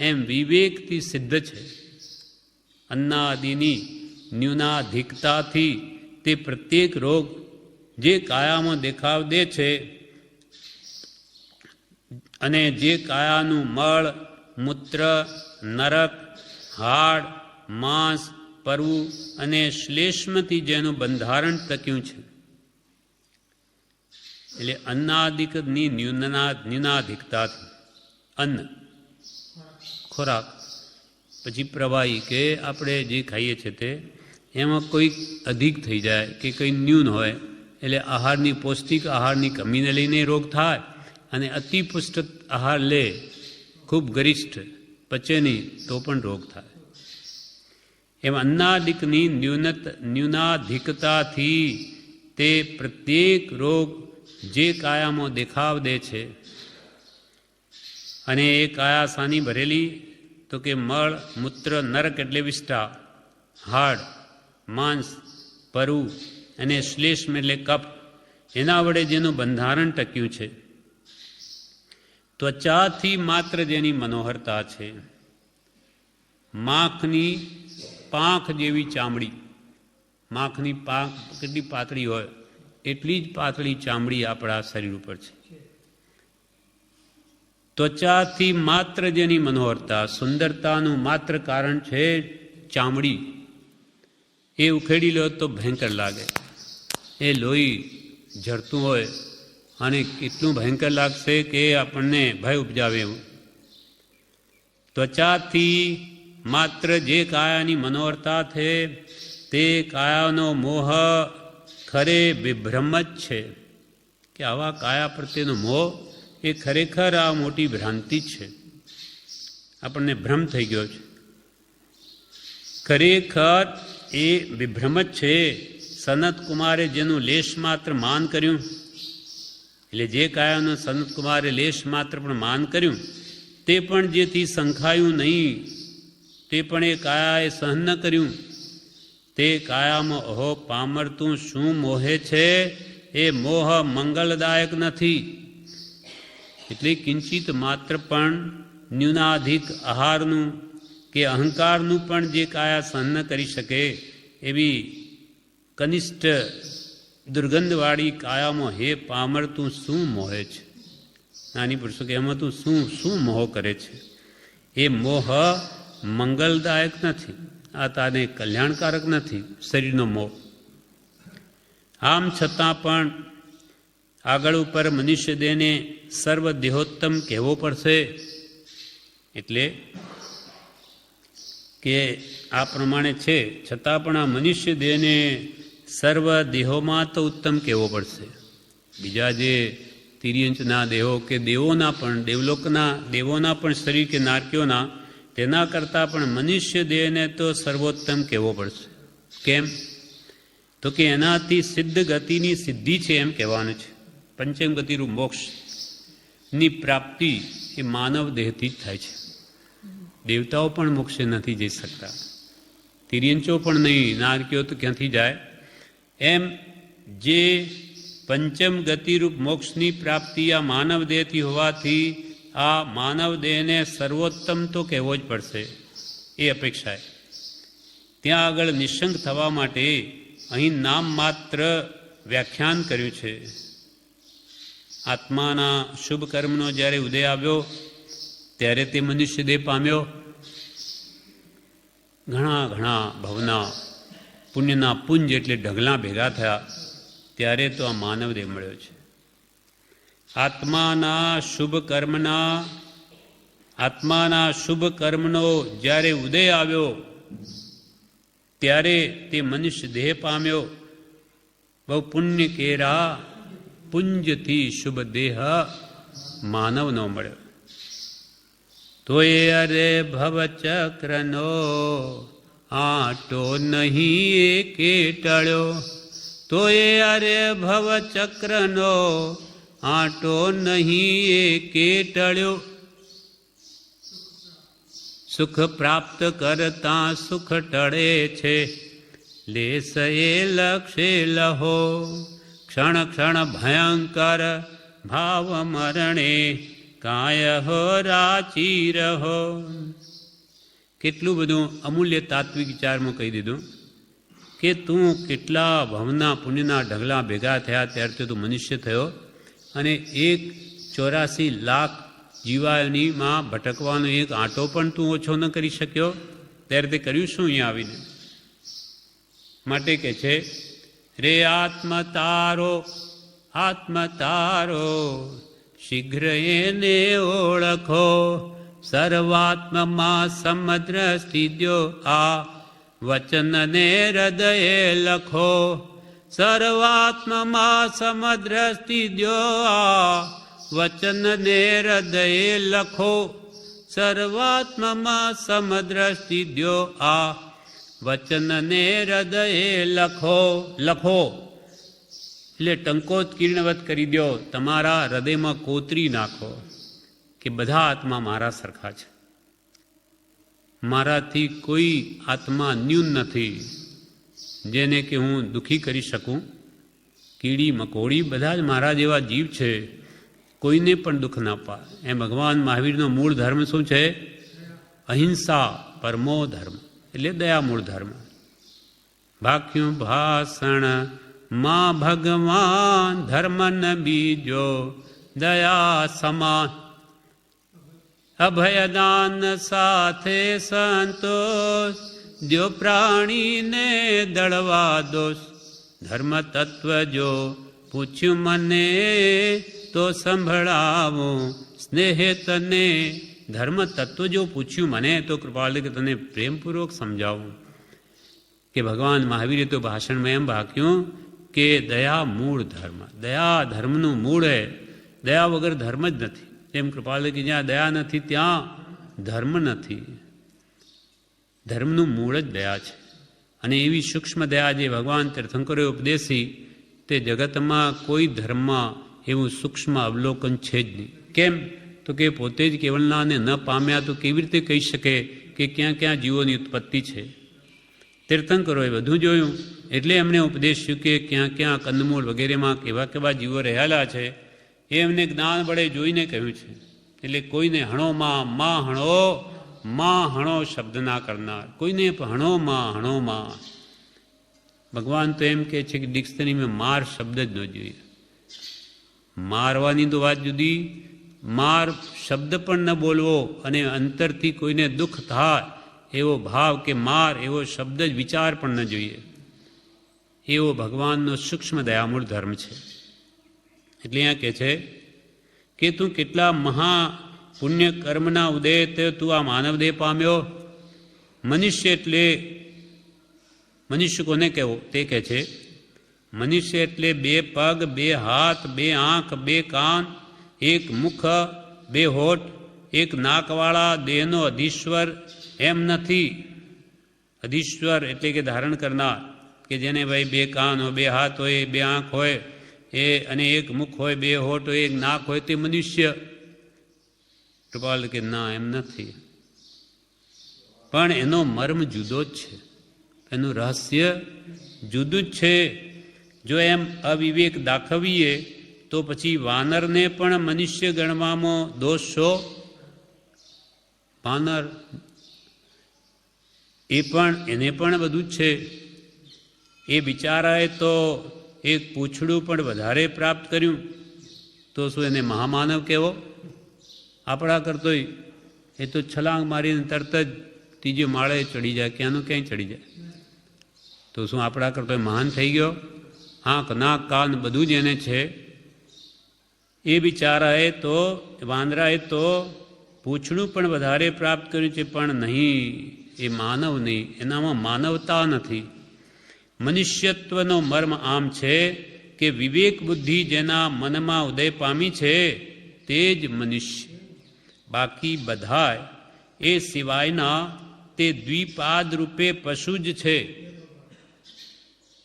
એમ વિવેકથી સિદ્ધ છે. અન્નાદિની ન્યૂનાધિકતાથી તે પ્રત્યેક રોગ જે કાયામાં દેખાવ દે છે, અને જે કાયાનું મળ, મૂત્ર, નરક, હાડ, માંસ, પરવું અને શ્લેષ્મથી જેનું બંધારણ ટક્યું છે. એટલે અન્નાદિકની ન્યૂનાધિકતાથી અન્ન ખોરાક, પછી પ્રવાહી કે આપણે જે ખાઈએ છીએ તે એમાં કોઈક અધિક થઈ જાય કે કંઈ ન્યૂન હોય, એટલે આહારની પૌષ્ટિક આહારની કમીને લઈને રોગ થાય, અને અતિ પુષ્ટ આહાર લે ખૂબ ગરિષ્ઠ પચે નહીં તો પણ રોગ થાય. એમ અન્નાદિકની ન્યૂનાધિકતાથી તે પ્રત્યેક રોગ જે કાયામાં દેખાવ દે છે, અને એ કાયા સાની ભરેલી? તો કે મળ, મૂત્ર, નરક એટલે વિષ્ટા, હાડ, માંસ, પરુ અને શ્લેષ્મ એટલે કફ, એના વડે જેનું બંધારણ ટક્યું છે. ત્વચાથી માત્ર જેની મનોહરતા છે. માખની પાંખ જેવી ચામડી, માખની પાંખ કેટલી પાતળી હોય એટલી જ પાતળી ચામડી આપણા શરીર ઉપર છે. ત્વચાથી માત્ર જેની મનોહરતા, સુંદરતાનું માત્ર કારણ છે ચામડી. એ ઉખેડી લો તો ભયંકર લાગે. એ લોહી ઝરતું હોય અને કેટલું ભયંકર લાગશે કે આપણને ભય ઉપજાવે એવું. ત્વચાથી માત્ર જે કાયાની મનોહરતા છે, તે કાયાનો મોહ ખરે વિભ્રમ જ છે. કે આવા કાયા પ્રત્યેનો મોહ એ ખરેખર આ મોટી ભ્રાંતિ જ છે. આપણને ભ્રમ થઈ ગયો છે. ખરેખર એ વિભ્રમ જ છે. સનત કુમારે જેનું લેશ માત્ર માન કર્યું, એટલે જે કાયાનું સનત કુમારે લેશ માત્ર પણ માન કર્યું, તે પણ જેથી સંખાયું નહીં, તે પણ એ કાયાએ સહન ન કર્યું. તે કાયામાં અહો પામર તું શું મોહે છે? એ મોહ મંગલદાયક નથી. એટલે કિંચિત માત્ર પણ ન્યૂનાધિક આહારનું કે અહંકારનું પણ જે કાયા સહન ન કરી શકે, એવી કનિષ્ઠ દુર્ગંધવાળી કાયામાં હે પામર તું શું મોહે છે? નાની પુરુષો કે એમાં તું શું મોહ કરે છે? એ મોહ મંગલદાયક નથી, આ તાને કલ્યાણકારક નથી, શરીરનો મોહ. આમ છતાં પણ આગળ ઉપર મનુષ્ય દેહને સર્વ દેહોત્તમ કહેવો પડશે. એટલે કે આ પ્રમાણે છે, છતાં પણ આ મનુષ્ય દેહને સર્વ દેહોમાં તો ઉત્તમ કહેવો પડશે. બીજા જે તિર્યંચના દેહો કે દેવોના પણ દેવલોકના દેવોના પણ શરીર કે નારકીઓના, તેના કરતાં પણ મનુષ્ય દેહને તો સર્વોત્તમ કહેવો પડશે. કેમ? તો કે એનાથી સિદ્ધ ગતિની સિદ્ધિ છે એમ કહેવાનું છે. પંચમ ગતિરૂપ મોક્ષની પ્રાપ્તિ એ માનવ દેહથી જ થાય છે. દેવતાઓ પણ મોક્ષે નથી જઈ શકતા, તિર્યંચો પણ નહીં, નારકીઓ તો ક્યાંથી જાય? એમ જે પંચમ ગતિરૂપ મોક્ષની પ્રાપ્તિ આ માનવ દેહથી હોવાથી આ માનવ દેહને સર્વોત્તમ તો કહેવો જ પડશે, એ અપેક્ષાએ ત્યાં આગળ નિશંક થવા માટે અહીં નામ માત્ર વ્યાખ્યાન કર્યું છે. આત્માના શુભ કર્મનો જ્યારે ઉદય આવ્યો ત્યારે તે મનુષ્ય દેહ પામ્યો. ઘણા ઘણા ભવના પુણ્યના પુંજ એટલે ઢગલા ભેગા થયા ત્યારે તો આ માનવ દેહ મળ્યો છે. આત્માના શુભ કર્મનો જ્યારે ઉદય આવ્યો ત્યારે તે મનુષ્ય દેહ પામ્યો. બહુ પુણ્ય કેરા પુંજથી શુભ દેહ માનવનો મળ્યો. તો એ અરે ભવચક્રનો આટો નહીં એકે ટળ્યો. તો એ અરે ભવચક્રનો આટો નહીં એકે ટળ્યો. સુખ પ્રાપ્ત કરતા સુખ ટળે છે, લેસ એ લક્ષે લહો. ક્ષણ ક્ષણ ભયંકર ભાવ મરણે કાય હો રાચી રહો. કેટલું બધું અમૂલ્ય તાત્વિક વિચારમાં કહી દીધું કે તું કેટલા ભવના પુણ્યના ઢગલા ભેગા થયા ત્યારથી તું મનુષ્ય થયો અને 84 લાખ જીવાનીમાં ભટકવાનો એક આંટો પણ તું ઓછો ન કરી શક્યો, ત્યારે તે કર્યું શું અહીંયા આવીને? માટે કે છે રે આત્મતારો શીઘ્ર એને ઓળખો. સર્વાત્મમાં સમદ્ર સ્થિત્યો આ વચનને હૃદયે લખો. સર્વાત્મમાં સમદ્ર સ્થિત્યો આ વચનને હૃદયે લખો. સર્વાત્મમાં સમદ્ર સ્થિત્યો આ વચનને હૃદયે લખો. લખો એટલે ટંકોત્કીર્ણવત કરી દો, તમારા હૃદયમાં કોતરી નાખો કે બધા આત્મા મારા સરખા છે. મારાથી કોઈ આત્મા ન્યૂન નથી જેને કે હું દુઃખી કરી શકું. કીડી મકોડી બધા જ મારા જેવા જીવ છે, કોઈને પણ દુઃખ ના પાય. એમ ભગવાન મહાવીરનો મૂળ ધર્મ શું છે? અહિંસા પરમો ધર્મ, એટલે દયા મૂળ ધર્મ. ભાખ્યું ભાષણ માં ભગવાન ધર્મ ન બીજો દયા સમાન. અભયદાન સાથે સંતોષ જો પ્રાણીને દળવા દોષ. ધર્મ તત્વ જો પૂછ્યું મને તો સંભળાવો સ્નેહ તને. ધર્મ તત્વ જો પૂછ્યું મને તો કૃપાળુ કે તને પ્રેમપૂર્વક સમજાવું. કે ભગવાન મહાવીરે તો ભાષણમાં એમ ભાક્યું કે દયા મૂળ ધર્મ. દયા ધર્મનું મૂળ હે, દયા વગર ધર્મ જ નથી. એમ કૃપાળુ કે જ્યાં દયા નથી ત્યાં ધર્મ નથી. ધર્મનું મૂળ જ દયા છે. અને એવી સૂક્ષ્મ દયા જે ભગવાન તીર્થંકરોએ ઉપદેશી તે જગતમાં કોઈ ધર્મમાં એવું સૂક્ષ્મ અવલોકન છે જ નહીં. કેમ? તો કે પોતે જ કેવલનાને ન પામ્યા તો કેવી રીતે કહી શકે કે ક્યાં ક્યાં જીવોની ઉત્પત્તિ છે? તીર્થંકરોએ બધું જોયું એટલે એમણે ઉપદેશ્યું કે ક્યાં ક્યાં કંદમૂળ વગેરેમાં કેવા કેવા જીવો રહેલા છે એ એમને જ્ઞાન વડે જોઈને કહ્યું છે. એટલે કોઈને હણોમાં માં હણો શબ્દ ના કરનાર, કોઈને હણોમાં. ભગવાન તો એમ કહે છે કે ડિક્શનરીમાં માર શબ્દ જ ન જોઈએ. મારવાની તો વાત જુદી, માર શબ્દ પણ ન બોલવો અને અંતરથી કોઈને દુઃખ થાય એવો ભાવ કે માર એવો શબ્દ જ વિચાર પણ ન જોઈએ. એવો ભગવાનનો સૂક્ષ્મ દયામૂળ ધર્મ છે. એટલે અહીંયા કહે છે કે તું કેટલા મહા પુણ્ય કર્મના ઉદય તે તું આ માનવદેહ પામ્યો. મનુષ્ય એટલે મનુષ્ય કોને કહેવો? તે કહે છે મનુષ્ય એટલે 2 પગ, 2 હાથ, 2 આંખ, 2 કાન, 1 મુખ, 2 હોઠ એક નાકવાળા દેહનો અધીશ્વર એમ નથી. અધીશ્વર એટલે કે ધારણ કરનાર, કે જેને ભાઈ બે કાન હોય, બે હાથ હોય, બે આંખ હોય, એ અને એક મુખ હોય, બે હોઠ હોય, એક નાક હોય, તે મનુષ્ય. કૃપાલ કે ના, એમ નથી. પણ એનો મર્મ જુદો જ છે, એનું રહસ્ય જુદું જ છે. જો એમ અવિવેક દાખવીએ તો પછી વાનરને પણ મનુષ્ય ગણવામાં દોષ શો? વાનર એને પણ બધું જ છે. એ બિચારાએ તો એક પૂંછડું પણ વધારે પ્રાપ્ત કર્યું, તો શું એને મહામાનવ કહેવો? આપણા કરતોય એ તો છલાંગ મારીને તરત જ ત્રીજે માળે ચડી જાય, ક્યાંનું ક્યાંય ચડી જાય. તો શું આપણા કરતોય મહાન થઈ ગયો? આંખ, નાક, કાન બધું જ એને છે. એ બિચારાએ તો, વાંદરાએ તો પૂંછડું પણ વધારે પ્રાપ્ત કર્યું છે, પણ નહીં, એ માનવ નહીં, એનામાં માનવતા નથી. મનુષ્યત્વનો મર્મ આમ છે કે વિવેક બુદ્ધિ જેના મનમાં ઉદય પામી છે તે જ મનુષ્ય. બાકી બધાય એ સિવાયના તે દ્વિપાદ રૂપે પશુ જ છે.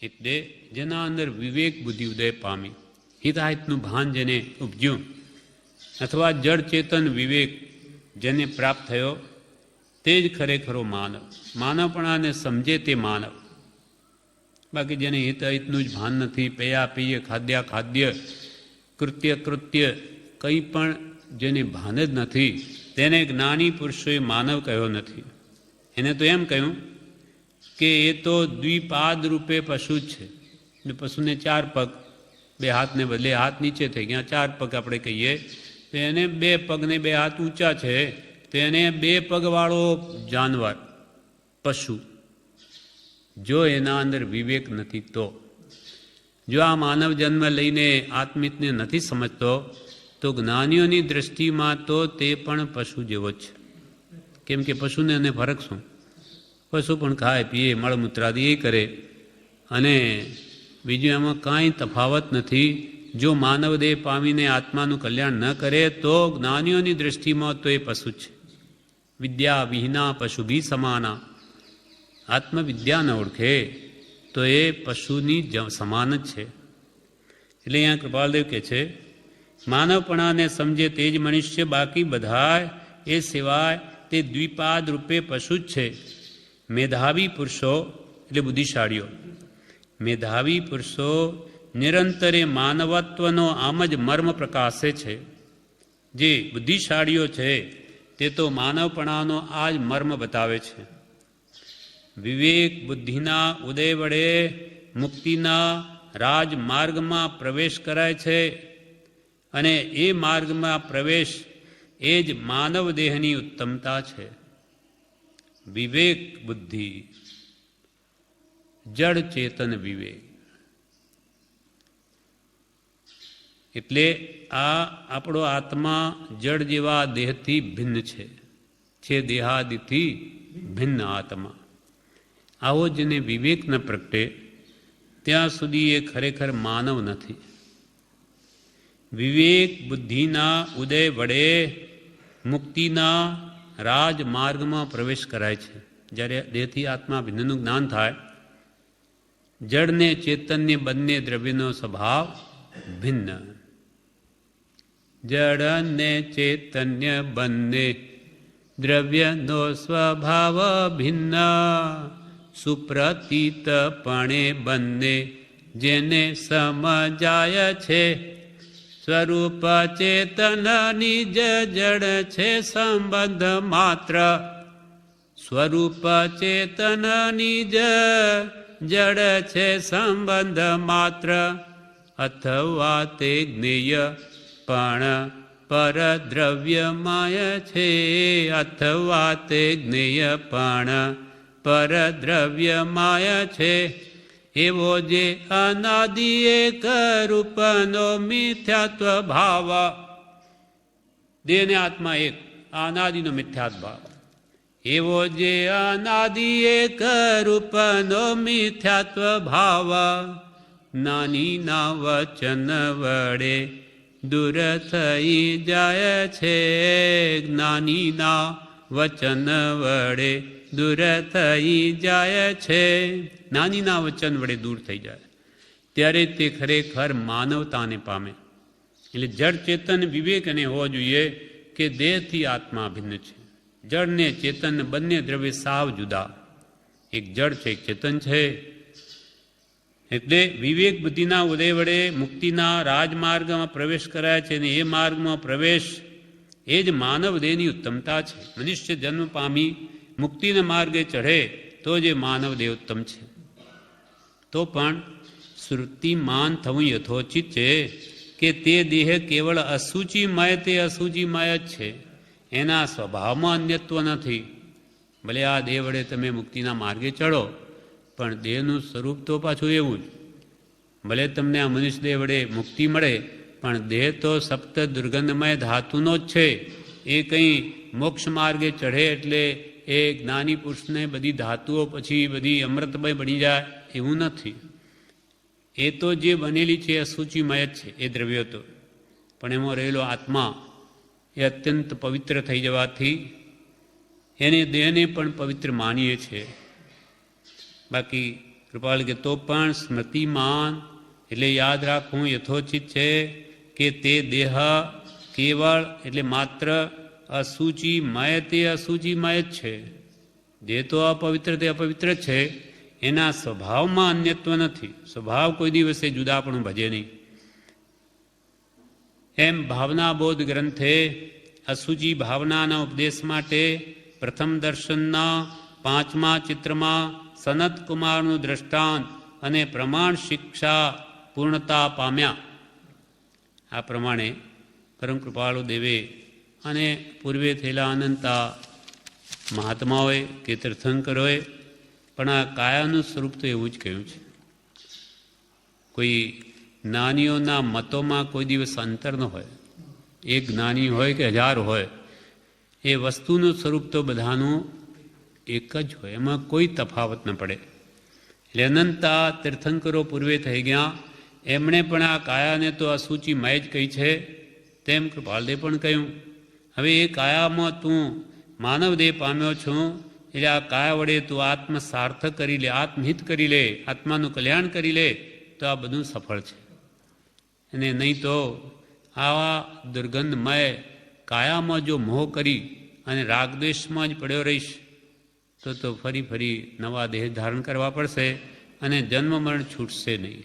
એટલે જેના અંદર વિવેક બુદ્ધિ ઉદય પામી, હિતાહિતનું ભાન જેને ઉપજ્યું, અથવા જળ ચેતન વિવેક જેને પ્રાપ્ત થયો, તે જ ખરેખરો માનવ. માનવપણાને સમજે તે માનવ. બાકી જેને હિતહિતનું જ ભાન નથી, પૈયા પૈયે, ખાદ્યા ખાદ્ય, કૃત્ય કૃત્ય, કંઈ પણ જેને ભાન જ નથી, તેને જ્ઞાની પુરુષોએ માનવ કહ્યો નથી. એને તો એમ કહ્યું કે એ તો દ્વિપાદ રૂપે પશુ જ છે. પશુને ચાર પગ, બે હાથને બદલે હાથ નીચે થઈ ગયા, ચાર પગ આપણે કહીએ, તો એને બે પગને બે હાથ ઊંચા છે, તો એને બે પગવાળો જાનવર, પશુ. જો એના અંદર વિવેક નથી તો, જો આ માનવ જન્મ લઈને આત્મિતને નથી સમજતો, તો જ્ઞાનીઓની દ્રષ્ટિમાં તો તે પણ પશુ જેવો જ છે. કેમ કે પશુને એને ફરક શું? પશુ પણ ખાય, પીએ, મળમૂત્રાદિ એ કરે, અને બીજું એમાં કાંઈ તફાવત નથી. જો માનવ દેહ પામીને આત્માનું કલ્યાણ ન કરે તો જ્ઞાનીઓની દ્રષ્ટિમાં તો એ પશુ છે. વિદ્યા વિહીના પશુ ભી સમાના. આત્મવિદ્યા ન ઓળખે તો એ પશુની સમાન જ છે. એટલે અહીંયા કૃપાલદેવ કહે છે, માનવપણાને સમજે તે જ મનુષ્ય, બાકી બધા એ સિવાય તે દ્વિપાદ રૂપે પશુ જ છે. મેધાવી પુરુષો એટલે બુદ્ધિશાળીઓ, મેધાવી પુરુષો નિરંતરે માનવત્વનો આમ જ મર્મ પ્રકાશે છે. જે બુદ્ધિશાળીઓ છે તે તો માનવપણાનો આ જ મર્મ બતાવે છે. વિવેક બુદ્ધિના ઉદય વડે મુક્તિના રાજમાર્ગમાં પ્રવેશ કરાય છે, અને એ માર્ગમાં પ્રવેશ એ જ માનવ દેહની ઉત્તમતા છે. વિવેક બુદ્ધિ, જડ ચેતન વિવેક. એટલે આ આપણો આત્મા જડ જેવા દેહથી ભિન્ન છે દેહાદિથી ભિન્ન આત્મા. આવો જેને વિવેક ન પ્રગટે ત્યાં સુધી એ ખરેખર માનવ નથી. વિવેક બુદ્ધિના ઉદય વડે મુક્તિના રાજમાર્ગમાં પ્રવેશ કરાય છે. જ્યારે દેહથી આત્મા ભિન્નનું જ્ઞાન થાય, જડને ચેતનને બંને દ્રવ્યનો સ્વભાવ ભિન્ન. જડ ને ચેતન્ય બંને દ્રવ્યનો સ્વભાવ ભિન્ન. સુપ્રતીતપણે બંને જેને સમજાય છે. સ્વરૂપ ચેતનની જડ છે સંબંધ માત્ર. સ્વરૂપ ચેતનની જડ છે સંબંધ માત્ર. અથવા તે જ્ઞેય પણ પરદ્રવ્યમય છે. અથવા તે જ્ઞેય પણ પરદ્રવ્યમય છે. એવો જે અનાદિ એક રૂપનો મિથ્યાત્વ ભાવ. દેહ ને આત્મા એક, આ અનાદિનો મિથ્યાત્વ ભાવ. એવો જે અનાદિ એક રૂપનો મિથ્યાત્વ ભાવ. નાની ના વચન વડે દૂર થઈ જાય છે, જ્ઞાનીના વચન વડે દૂર થઈ જાય છે. જ્ઞાનીના વચન વડે દૂર થઈ જાય ત્યારે તે ખરેખર માનવતાને પામે. એટલે જળ ચેતન વિવેક એને હોવો જોઈએ કે દેહથી આત્મા ભિન્ન છે. જળ ને ચેતન બંને દ્રવ્ય સાવ જુદા. એક જળ છે, એક ચેતન છે. એટલે વિવેક બુદ્ધિના ઉદય વડે મુક્તિના રાજમાર્ગમાં પ્રવેશ કરાય છે, અને એ માર્ગમાં પ્રવેશ એ જ માનવ દેહની ઉત્તમતા છે. મનુષ્ય જન્મ પામી મુક્તિના માર્ગે ચઢે તો જે માનવ દેહ ઉત્તમ છે. તો પણ શ્રુતિમાન થવું યથોચિત છે કે તે દેહ કેવળ અસૂચિમય તે અસૂચિમય જ છે, એના સ્વભાવમાં અન્યત્વ નથી. ભલે આ દેહ વડે તમે મુક્તિના માર્ગે ચડો, પણ દેહનું સ્વરૂપ તો પાછું એવું જ. ભલે તમને આ મનુષ્ય દેહ વડે મુક્તિ મળે, પણ દેહ તો સપ્ત દુર્ગંધમય ધાતુનો જ છે. એ કંઈ મોક્ષ માર્ગે ચઢે એટલે એ જ્ઞાની પુરુષને બધી ધાતુઓ પછી બધી અમૃતમય બની જાય એવું નથી. એ તો જે બનેલી છે અસૂચિમય જ છે એ દ્રવ્યો તો. પણ એમાં રહેલો આત્મા એ અત્યંત પવિત્ર થઈ જવાથી એને દેહને પણ પવિત્ર માનીએ છીએ. બાકી કૃપાલ કે તો પણ સ્મૃતિમાન એટલે યાદ રાખવું યથોચિત છે કે તે દેહ કેવળ એટલે માત્ર અસૂચિમય તે અસૂચિમય જ છે. જે તો અપવિત્ર તે અપવિત્ર જ છે, એના સ્વભાવમાં અન્યત્વ નથી. સ્વભાવ કોઈ દિવસે જુદા પણ ભજે નહીં. એમ ભાવનાબોધ ગ્રંથે અસુચિ ભાવનાના ઉપદેશ માટે પ્રથમ દર્શનના 5મા ચિત્રમાં સનત કુમારનું દ્રષ્ટાંત અને પ્રમાણ શિક્ષા પૂર્ણતા પામ્યા. આ પ્રમાણે પરમ કૃપાળુ દેવે અને પૂર્વે થયેલા અનંતા મહાત્માઓએ કે તીર્થંકરોએ પણ આ કાયાનું સ્વરૂપ તો એવું જ કહ્યું છે. કોઈ જ્ઞાનીઓના મતોમાં કોઈ દિવસ અંતર ન હોય. એક જ્ઞાની હોય કે 1000 હોય, એ વસ્તુનું સ્વરૂપ તો બધાનું એક જ હોય, એમાં કોઈ તફાવત ન પડે. એટલે અનંતા તીર્થંકરો પૂર્વે થઈ ગયા, એમણે પણ આ કાયાને તો અસૂચિમય જ કહી છે. તેમ કૃપાલદેવ પણ કહ્યું. હવે એ કાયામાં તું માનવ દેહ પામ્યો છું, એટલે આ કાયા વડે તું આત્મ સાર્થક કરી લે, આત્મહિત કરી લે, આત્માનું કલ્યાણ કરી લે, તો આ બધું સફળ છે. અને નહીં તો આવા દુર્ગંધમય કાયામાં જો મોહ કરી અને રાગદ્વેષમાં જ પડ્યો રહીશ તો ફરી ફરી નવા દેહ ધારણ કરવા પડશે અને જન્મ મરણ છૂટશે નહીં.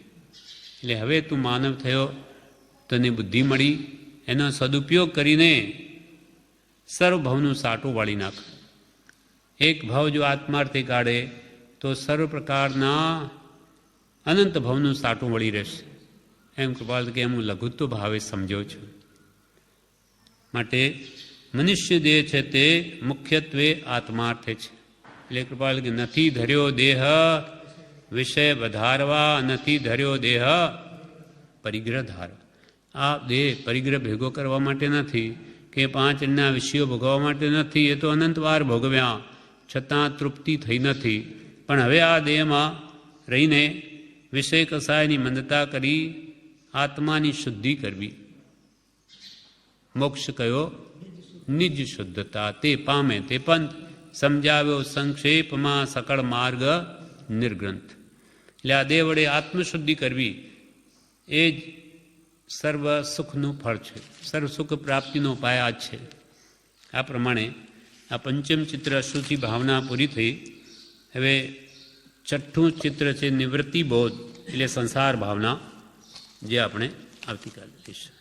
એટલે હવે તું માનવ થયો, તને બુદ્ધિ મળી, એનો સદુપયોગ કરીને સર્વ ભવનું સાટું વાળી નાખ. એક ભાવ જો આત્માર્થે કાઢે તો સર્વ પ્રકારના અનંત ભાવનું સાટું વળી રહેશે. એમ કૃપાલ કે હું લઘુત્વ ભાવે સમજ્યો છું. માટે મનુષ્ય દેહ છે તે મુખ્યત્વે આત્માર્થે છે. એટલે કૃપાલ કે નથી ધર્યો દેહ વિષય વધારવા, નથી ધર્યો દેહ પરિગ્રહ ધારવા. આ દેહ પરિગ્રહ ભેગો કરવા માટે નથી કે 5 અન્નના વિષયો ભોગવવા માટે નથી. એ તો અનંતવાર ભોગવ્યા છતાં તૃપ્તિ થઈ નથી. પણ હવે આ દેહમાં રહીને વિષય કસાયની મંદતા કરી આત્માની શુદ્ધિ કરવી. મોક્ષ કયો? નિજ શુદ્ધતા તે પામે તે પંથ સમજાવ્યો સંક્ષેપમાં સકળ માર્ગ નિર્ગ્રંથ. એટલે આ દેહ વડે આત્મશુદ્ધિ કરવી એ જ સર્વ સુખનું ફળ છે, સર્વ સુખ પ્રાપ્તિનો ઉપાય આ છે. આ પ્રમાણે આ પંચમ ચિત્ર અશુચિ ભાવના પૂરી થઈ. હવે 6થું ચિત્ર છે નિવૃત્તિ બોધ એટલે સંસાર ભાવના, જે આપણે આવતીકાલે લઈશું.